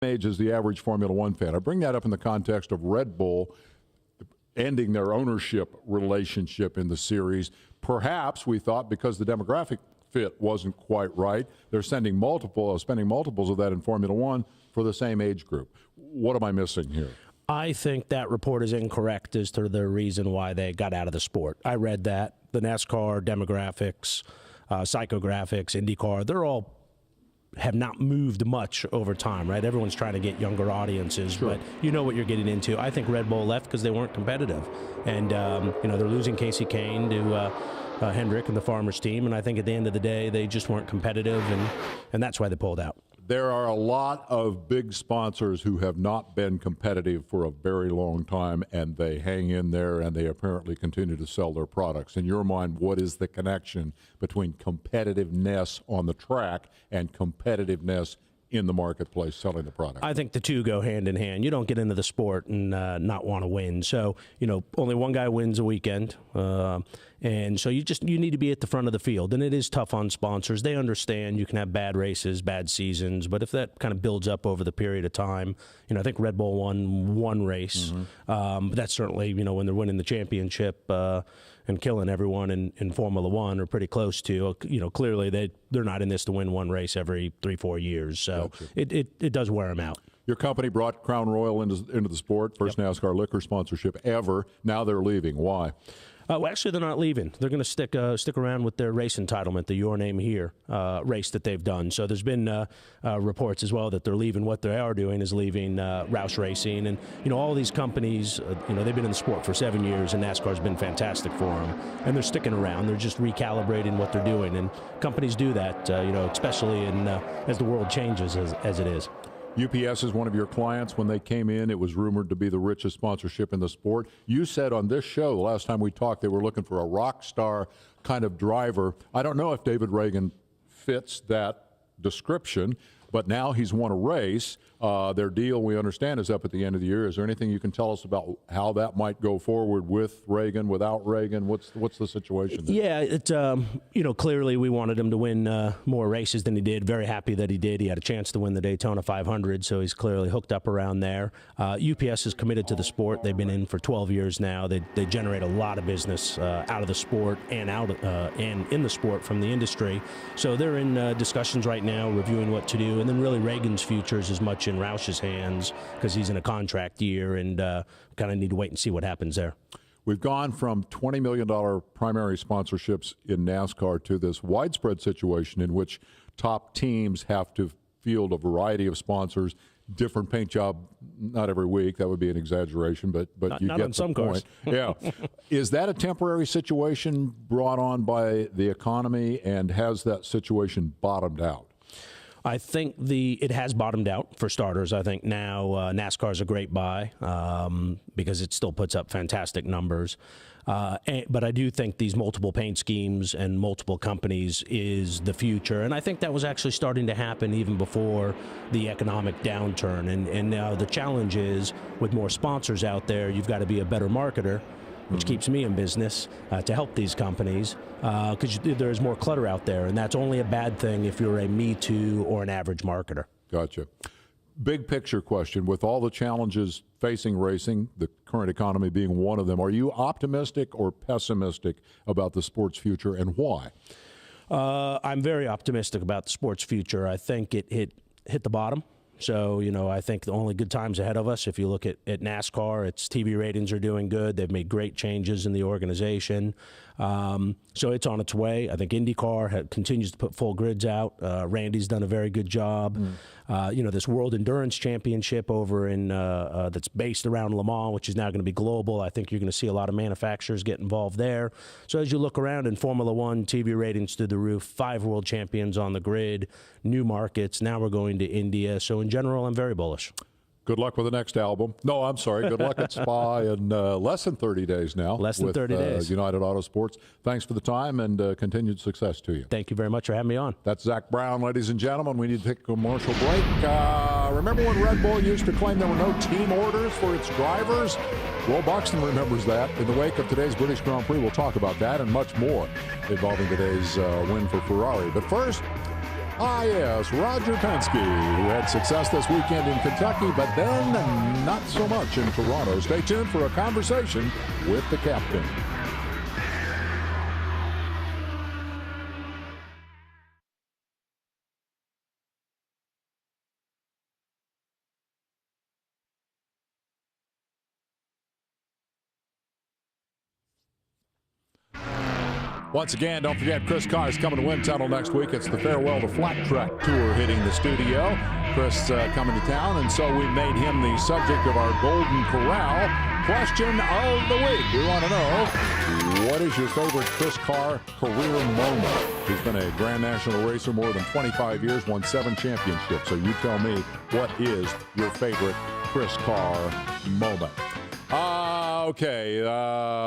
age as the average Formula One fan. I bring that up in the context of Red Bull ending their ownership relationship in the series. Perhaps we thought because the demographic fit wasn't quite right, they're spending multiples of that in Formula One for the same age group. What am I missing here? I think that report is incorrect as to the reason why they got out of the sport. I read that. The NASCAR demographics, psychographics, IndyCar, they're all have not moved much over time, right? Everyone's trying to get younger audiences, sure. But you know what you're getting into. I think Red Bull left because they weren't competitive. And, they're losing Casey Kane to Hendrick and the Farmers team, and I think at the end of the day, they just weren't competitive, and that's why they pulled out. There are a lot of big sponsors who have not been competitive for a very long time, and they hang in there, and they apparently continue to sell their products. In your mind, what is the connection between competitiveness on the track and competitiveness in the marketplace selling the product? I think the two go hand in hand. You don't get into the sport and not want to win. So, only one guy wins a weekend. And so you need to be at the front of the field. And it is tough on sponsors. They understand you can have bad races, bad seasons. But if that kind of builds up over the period of time, I think Red Bull won one race. But that's certainly, when they're winning the championship and killing everyone in Formula One or pretty close to, clearly they're not in this to win one race every 3-4 years. So gotcha. it does wear them out. Your company brought Crown Royal into the sport, first Yep. NASCAR liquor sponsorship ever. Now they're leaving. Why? Well, actually, they're not leaving. They're going to stick around with their race entitlement, the Your Name Here race that they've done. So there's been reports as well that they're leaving. What they are doing is leaving Roush Racing. And, all these companies, they've been in the sport for 7 years, and NASCAR's been fantastic for them. And they're sticking around. They're just recalibrating what they're doing. And companies do that, especially as the world changes as it is. UPS is one of your clients. When they came in, it was rumored to be the richest sponsorship in the sport. You said on this show, the last time we talked, they were looking for a rock star kind of driver. I don't know if David Ragan fits that description, but now he's won a race. Their deal, we understand, is up at the end of the year. Is there anything you can tell us about how that might go forward with Ragan, without Ragan? What's the situation there? Yeah, clearly we wanted him to win more races than he did. Very happy that he did. He had a chance to win the Daytona 500, so he's clearly hooked up around there. UPS is committed to the sport. They've been in for 12 years now. They generate a lot of business out of the sport and and in the sport from the industry. So they're in discussions right now, reviewing what to do. And then really Ragan's future is as much in Roush's hands because he's in a contract year, and kind of need to wait and see what happens there. We've gone from $20 million primary sponsorships in NASCAR to this widespread situation in which top teams have to field a variety of sponsors, different paint job, not every week. That would be an exaggeration, but you not get on the some point. Yeah. Is that a temporary situation brought on by the economy, and has that situation bottomed out? I think it has bottomed out, for starters. I think now NASCAR is a great buy because it still puts up fantastic numbers. But I do think these multiple paint schemes and multiple companies is the future. And I think that was actually starting to happen even before the economic downturn. And now the challenge is, with more sponsors out there, you've got to be a better marketer, which keeps me in business to help these companies, because there's more clutter out there, and that's only a bad thing if you're a Me Too or an average marketer. Gotcha. Big picture question, with all the challenges facing racing, the current economy being one of them, are you optimistic or pessimistic about the sport's future, and why? I'm very optimistic about the sport's future. I think it hit the bottom. So, I think the only good times ahead of us, if you look at NASCAR, its TV ratings are doing good. They've made great changes in the organization. So it's on its way. I think IndyCar continues to put full grids out. Randy's done a very good job. This World Endurance Championship over in that's based around Le Mans, which is now going to be global. I think you're going to see a lot of manufacturers get involved there. So as you look around in Formula One, TV ratings through the roof, 5 world champions on the grid, new markets. Now we're going to India. So in general, I'm very bullish. Good luck with the next album. No, I'm sorry. Good luck at Spa in less than 30 days now. Less than 30 days. United Auto Sports. Thanks for the time, and continued success to you. Thank you very much for having me on. That's Zach Brown, ladies and gentlemen. We need to take a commercial break. Remember when Red Bull used to claim there were no team orders for its drivers? Will Buxton remembers that. In the wake of today's British Grand Prix, we'll talk about that and much more involving today's win for Ferrari. But first, Yes, Roger Penske, who had success this weekend in Kentucky, but then not so much in Toronto. Stay tuned for a conversation with the captain. Once again, don't forget Chris Carr is coming to Wind Tunnel next week. It's the Farewell to Flat Track Tour hitting the studio. Chris coming to town, and so we made him the subject of our Golden Corral question of the week. We want to know, what is your favorite Chris Carr career moment? He's been a Grand National racer more than 25 years, won 7 championships. So you tell me, what is your favorite Chris Carr moment? Okay,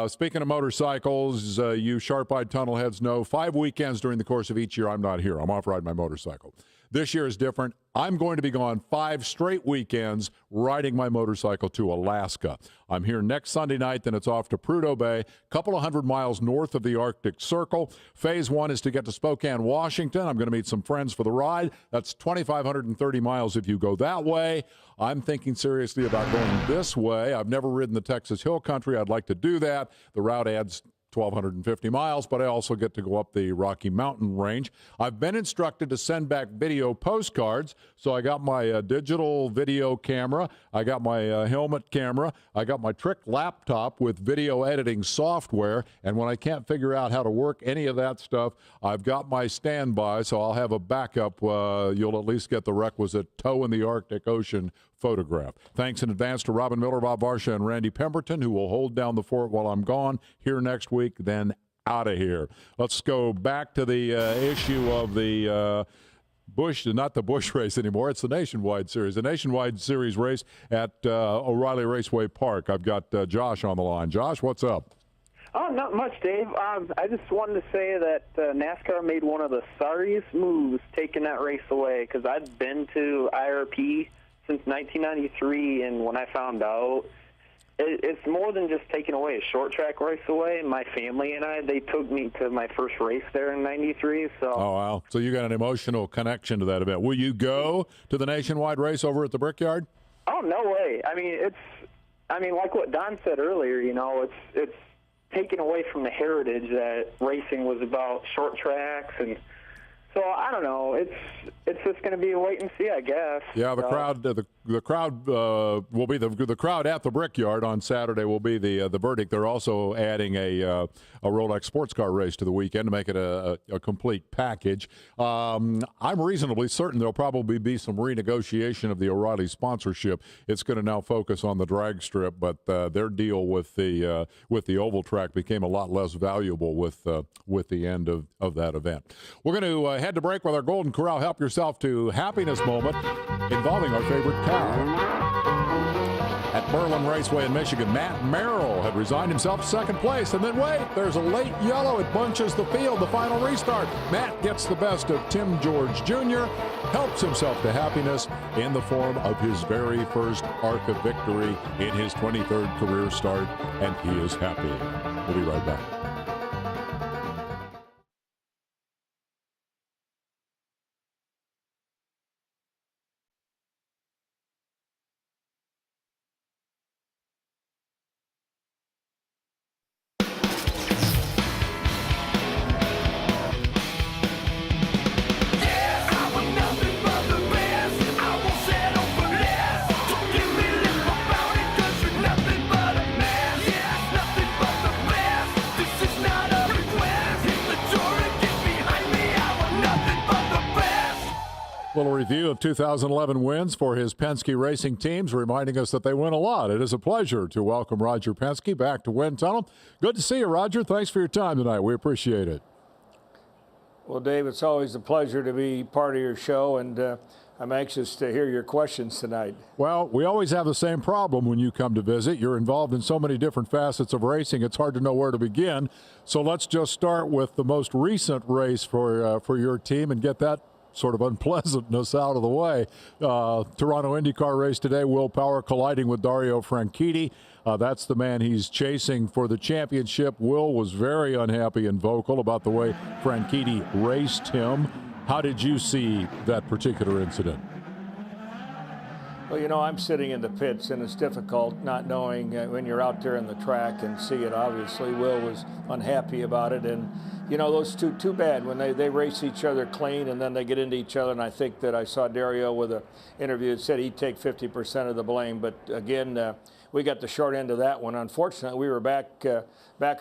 speaking of motorcycles, you sharp-eyed tunnelheads know 5 weekends during the course of each year I'm not here. I'm off riding my motorcycle. This year is different. I'm going to be gone 5 straight weekends riding my motorcycle to Alaska. I'm here next Sunday night, then it's off to Prudhoe Bay, a couple of 100 miles north of the Arctic Circle. Phase 1 is to get to Spokane, Washington. I'm going to meet some friends for the ride. That's 2,530 miles if you go that way. I'm thinking seriously about going this way. I've never ridden the Texas Hill Country. I'd like to do that. The route adds 1,250 miles, but I also get to go up the Rocky Mountain Range. I've been instructed to send back video postcards, so I got my digital video camera, I got my helmet camera, I got my Trick laptop with video editing software, and when I can't figure out how to work any of that stuff, I've got my standby, so I'll have a backup. You'll at least get the requisite toe in the Arctic Ocean photograph. Thanks in advance to Robin Miller, Bob Varsha, and Randy Pemberton, who will hold down the fort while I'm gone. Here next week, then out of here. Let's go back to the issue of the Busch, not the Busch race anymore. It's the Nationwide Series. The Nationwide Series race at O'Reilly Raceway Park. I've got Josh on the line. Josh, what's up? Oh, not much, Dave. I just wanted to say that NASCAR made one of the sorriest moves taking that race away, because I've been to IRP since 1993, and when I found out, it's more than just taking away a short track race away. My family and they took me to my first race there in 93. So. Oh, wow. So you got an emotional connection to that event. Will you go to the Nationwide race over at the Brickyard? Oh, no way. I mean, like what Don said earlier, it's taken away from the heritage that racing was about, short tracks, and so I don't know. It's just going to be a wait and see, I guess. Yeah, the crowd will be the crowd at the Brickyard on Saturday will be the verdict. They're also adding a Rolex sports car race to the weekend to make it a complete package. I'm reasonably certain there'll probably be some renegotiation of the O'Reilly sponsorship. It's going to now focus on the drag strip, but their deal with the oval track became a lot less valuable with the end of that event. We're going to head to break with our Golden Corral Help Yourself to Happiness moment involving our favorite cow. At Berlin Raceway in Michigan, Matt Merrill had resigned himself to second place. And then wait, there's a late yellow. It bunches the field, the final restart. Matt gets the best of Tim George Jr., helps himself to happiness in the form of his very first ARCA victory in his 23rd career start, and he is happy. We'll be right back. Little review of 2011 wins for his Penske Racing teams, reminding us that they win a lot. It is a pleasure to welcome Roger Penske back to Wind Tunnel. Good to see you, Roger. Thanks for your time tonight. We appreciate it. Well, Dave, it's always a pleasure to be part of your show, and I'm anxious to hear your questions tonight. Well, we always have the same problem when you come to visit. You're involved in so many different facets of racing, it's hard to know where to begin. So let's just start with the most recent race for your team and get that sort of unpleasantness out of the way. Toronto IndyCar race today, Will Power colliding with Dario Franchitti. That's the man he's chasing for the championship. Will was very unhappy and vocal about the way Franchitti raced him. How did you see that particular incident? Well, you know, I'm sitting in the pits, and it's difficult not knowing when you're out there in the track and see it. Obviously, Will was unhappy about it, and you know, those too bad when they race each other clean and then they get into each other. And I think that I saw Dario with an interview that said he'd take 50% of the blame. But again, we got the short end of that one. Unfortunately, we were back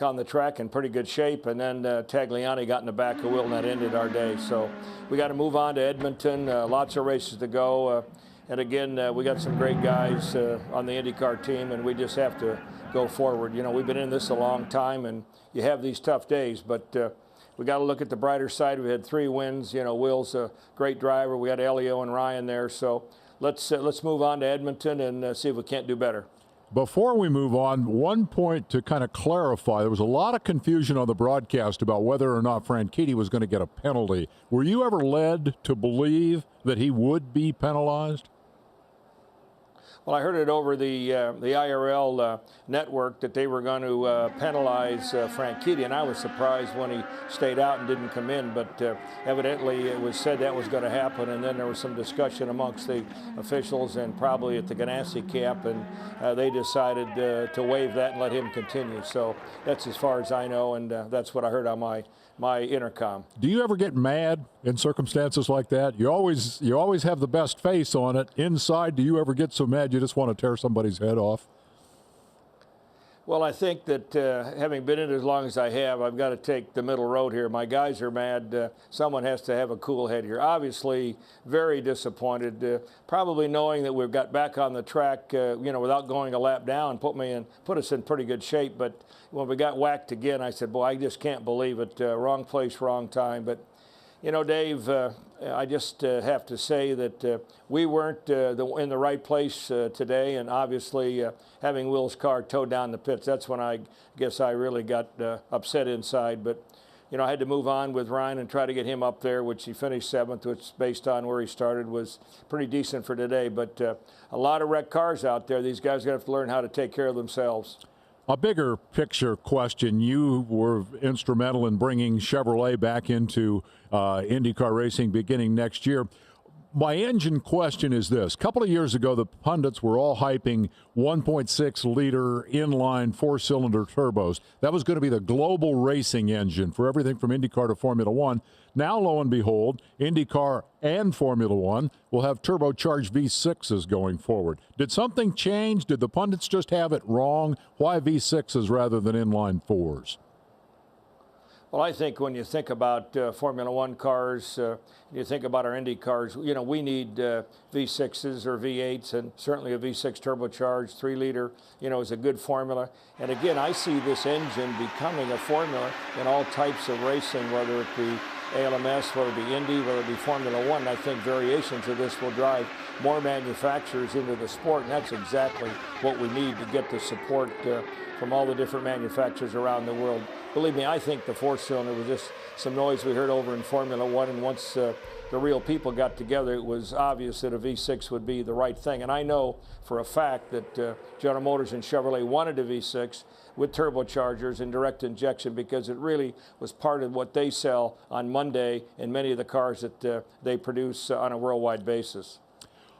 on the track in pretty good shape, and then Tagliani got in the back of Will, and that ended our day. So we got to move on to Edmonton. Lots of races to go. And again, we got some great guys on the IndyCar team, and we just have to go forward. You know, we've been in this a long time, and you have these tough days, but we got to look at the brighter side. We had 3 wins. You know, Will's a great driver. We got Elio and Ryan there. So let's move on to Edmonton and see if we can't do better. Before we move on, one point to kind of clarify. There was a lot of confusion on the broadcast about whether or not Franchitti was going to get a penalty. Were you ever led to believe that he would be penalized? Well, I heard it over the IRL network that they were going to penalize Franchitti, and I was surprised when he stayed out and didn't come in. But evidently, it was said that was going to happen, and then there was some discussion amongst the officials and probably at the Ganassi camp, and they decided to waive that and let him continue. So that's as far as I know, and that's what I heard on my intercom. Do you ever get mad in circumstances like that? You always have the best face on it. Inside, do you ever get so mad you just want to tear somebody's head off? Well, I think that having been in it as long as I have, I've got to take the middle road here. My guys are mad. Someone has to have a cool head here. Obviously, very disappointed. Probably knowing that we've got back on the track, without going a lap down, put us in pretty good shape. But when we got whacked again, I said, boy, I just can't believe it. Wrong place, wrong time. But, you know, Dave, I just have to say that we weren't in the right place today, and obviously having Will's car towed down the pits, that's when I guess I really got upset inside. But, you know, I had to move on with Ryan and try to get him up there, which he finished 7th, which based on where he started was pretty decent for today. But a lot of wrecked cars out there. These guys are going to have to learn how to take care of themselves. A bigger picture question. You were instrumental in bringing Chevrolet back into IndyCar racing beginning next year. My engine question is this. A couple of years ago, the pundits were all hyping 1.6-liter inline 4-cylinder turbos. That was going to be the global racing engine for everything from IndyCar to Formula One. Now, lo and behold, IndyCar and Formula One will have turbocharged V6s going forward. Did something change? Did the pundits just have it wrong? Why V6s rather than inline 4s? Well, I think when you think about Formula One cars, you think about our Indy cars, you know, we need V6s or V8s, and certainly a V6 turbocharged 3-liter, you know, is a good formula. And again, I see this engine becoming a formula in all types of racing, whether it be ALMS, whether it be Indy, whether it be Formula One. I think variations of this will drive more manufacturers into the sport, and that's exactly what we need to get the support from all the different manufacturers around the world. Believe me, I think the 4-cylinder was just some noise we heard over in Formula One, and once the real people got together, it was obvious that a V6 would be the right thing. And I know for a fact that General Motors and Chevrolet wanted a V6 with turbochargers and direct injection because it really was part of what they sell on Monday in many of the cars that they produce on a worldwide basis.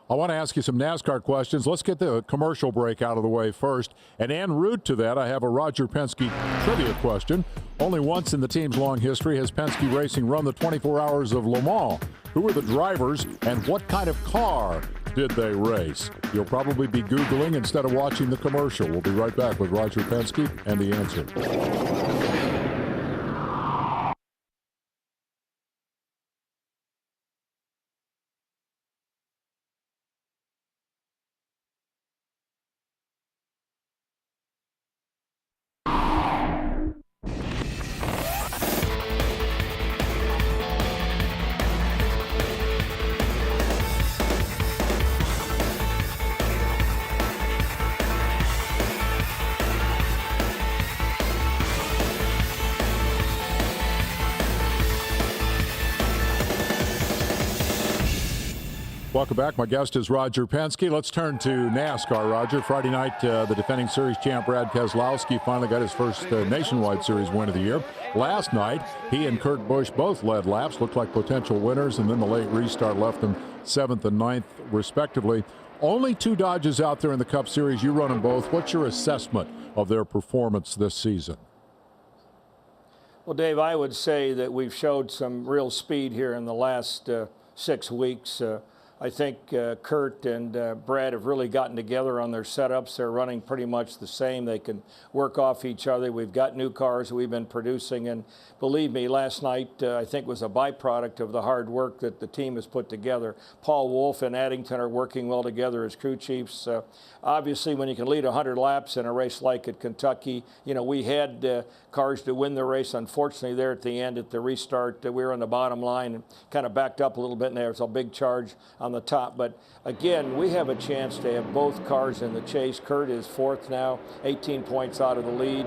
I want to ask you some NASCAR questions. Let's get the commercial break out of the way first. And en route to that, I have a Roger Penske trivia question. Only once in the team's long history has Penske Racing run the 24 Hours of Le Mans. Who were the drivers and what kind of car did they race? You'll probably be Googling instead of watching the commercial. We'll be right back with Roger Penske and the answer. Welcome back. My guest is Roger Penske. Let's turn to NASCAR, Roger. Friday night, the defending series champ Brad Keselowski finally got his first nationwide series win of the year. Last night, he and Kurt Busch both led laps, looked like potential winners, and then the late restart left them 7th and 9th, respectively. Only 2 Dodges out there in the Cup Series. You run them both. What's your assessment of their performance this season? Well, Dave, I would say that we've showed some real speed here in the last 6 weeks. I think Kurt and Brad have really gotten together on their setups. They're running pretty much the same. They can work off each other. We've got new cars that we've been producing. And believe me, last night I think was a byproduct of the hard work that the team has put together. Paul Wolf and Addington are working well together as crew chiefs. Obviously, when you can lead 100 laps in a race like at Kentucky, you know, we had cars to win the race. Unfortunately, there at the end, at the restart, we were on the bottom line and kind of backed up a little bit, and there was a big charge on the top. But again, we have a chance to have both cars in the chase. Kurt is 4th now, 18 points out of the lead.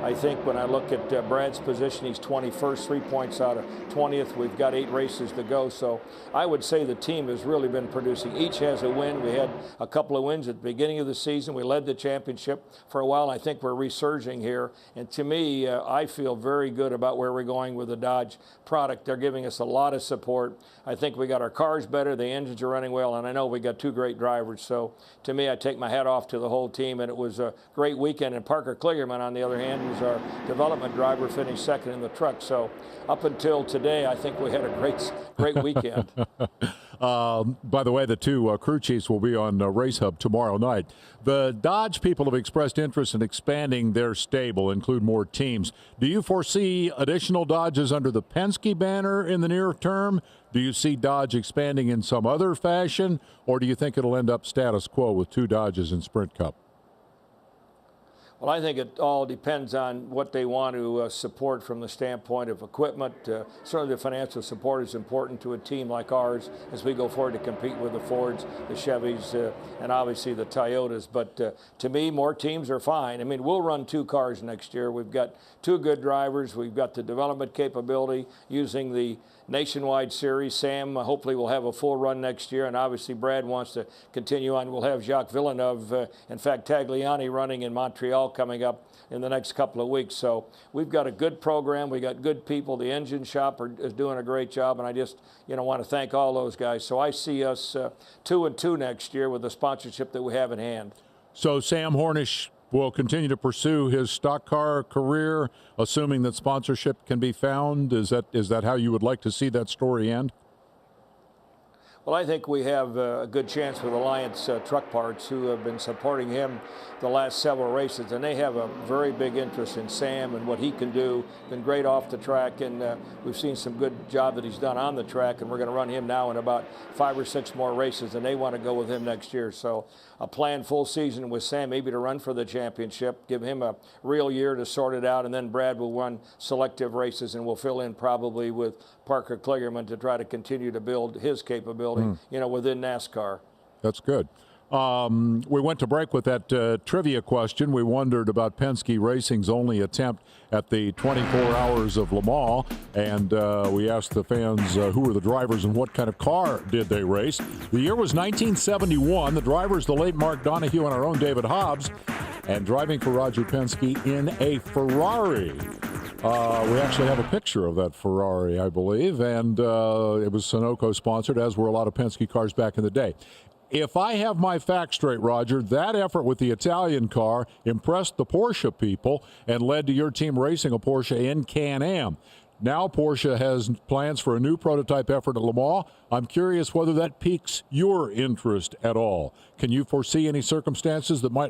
I think when I look at Brad's position, he's 21st, 3 points out of 20th. We've got 8 races to go. So I would say the team has really been producing. Each has a win. We had a couple of wins at the beginning of the season. We led the championship for a while. I think we're resurging here. And to me, I feel very good about where we're going with the Dodge product. They're giving us a lot of support. I think we got our cars better. The engines are running well, and I know we got 2 great drivers. So to me, I take my hat off to the whole team, and it was a great weekend. And Parker Kligerman, on the other hand, who's our development driver, finished 2nd in the truck. So up until today, I think we had a great weekend. By the way, the 2 crew chiefs will be on Race Hub tomorrow night. The Dodge people have expressed interest in expanding their stable, include more teams. Do you foresee additional Dodges under the Penske banner in the near term? Do you see Dodge expanding in some other fashion, or do you think it'll end up status quo with 2 Dodges in Sprint Cup? Well, I think it all depends on what they want to support from the standpoint of equipment. Certainly the financial support is important to a team like ours as we go forward to compete with the Fords, the Chevys, and obviously the Toyotas. But to me, more teams are fine. I mean, we'll run 2 cars next year. We've got 2 good drivers. We've got the development capability using the nationwide series. Sam hopefully will have a full run next year, and obviously Brad wants to continue on. We'll have Jacques Villeneuve, in fact Tagliani, running in Montreal coming up in the next couple of weeks. So we've got a good program. We got good people. The engine shop is doing a great job, and I just want to thank all those guys. So I see us 2-2 next year with the sponsorship that we have in hand. So Sam Hornish will continue to pursue his stock car career, assuming that sponsorship can be found. Is that how you would like to see that story end? Well, I think we have a good chance with Alliance Truck Parts, who have been supporting him the last several races, and they have a very big interest in Sam and what he can do. Been great off the track, and we've seen some good job that he's done on the track, and we're going to run him now in about 5 or 6 more races, and they want to go with him next year. So a planned full season with Sam, maybe to run for the championship, give him a real year to sort it out, and then Brad will run selective races, and we'll fill in probably with Parker Kligerman to try to continue to build his capability, within NASCAR. That's good. We went to break with that trivia question. We wondered about Penske Racing's only attempt at the 24 Hours of Le Mans, and we asked the fans who were the drivers and what kind of car did they race. The year was 1971. The drivers, the late Mark Donohue and our own David Hobbs, and driving for Roger Penske in a Ferrari. We actually have a picture of that Ferrari, I believe, and it was Sunoco sponsored, as were a lot of Penske cars back in the day. If I have my facts straight, Roger, that effort with the Italian car impressed the Porsche people and led to your team racing a Porsche in Can-Am. Now Porsche has plans for a new prototype effort at Le Mans. I'm curious whether that piques your interest at all. Can you foresee any circumstances that might